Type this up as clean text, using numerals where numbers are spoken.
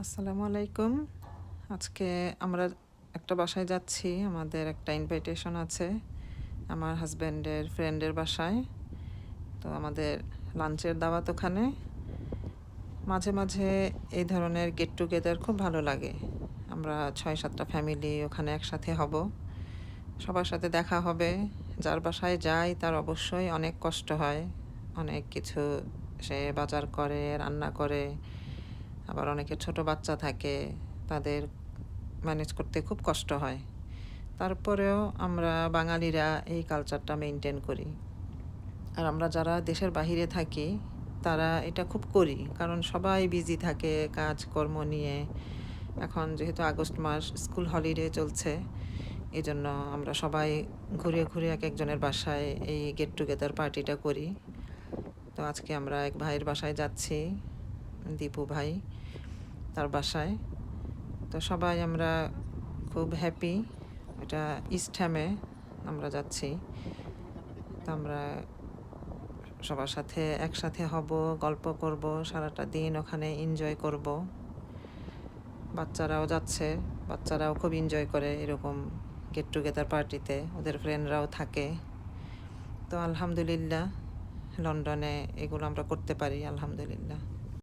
আসসালামু আলাইকুম। আজকে আমরা একটা বাসায় যাচ্ছি। আমাদের একটা ইনভাইটেশন আছে আমার হাসব্যান্ডের ফ্রেন্ডের বাসায়। তো আমাদের লাঞ্চের দাওয়াত ওখানে। মাঝে মাঝে এই ধরনের গেট টুগেদার খুব ভালো লাগে। আমরা ৬-৭টা ফ্যামিলি ওখানে একসাথে হব। সবার সাথে দেখা হবে। যার বাসায় যাই তার অবশ্যই অনেক কষ্ট হয়। অনেক কিছু সে বাজার করে, রান্না করে। আবার অনেকের ছোট বাচ্চা থাকে। তাদের ম্যানেজ করতে খুব কষ্ট হয়। তারপরেও আমরা বাঙালিরা এই কালচারটা মেনটেন করি। আর আমরা যারা দেশের বাহিরে থাকি তারা এটা খুব করি, কারণ সবাই বিজি থাকে কাজকর্ম নিয়ে। এখন যেহেতু আগস্ট মাস, স্কুল হলিডে চলছে, এই জন্য আমরা সবাই ঘুরে ঘুরে এক একজনের বাসায় এই গেট টুগেদার পার্টিটা করি। তো আজকে আমরা এক ভাইয়ের বাসায় যাচ্ছি, দীপু ভাই, তার বাসায়। তো সবাই আমরা খুব হ্যাপি। এটা ইস্ট হ্যামে আমরা যাচ্ছি। তো আমরা সবার সাথে একসাথে হব, গল্প করব, সারাটা দিন ওখানে এনজয় করব। বাচ্চারাও যাচ্ছে, বাচ্চারাও খুব এনজয় করে এরকম গেট টুগেদার পার্টিতে, ওদের ফ্রেন্ডরাও থাকে। তো আলহামদুলিল্লাহ, লন্ডনে এগুলো আমরা করতে পারি, আলহামদুলিল্লাহ।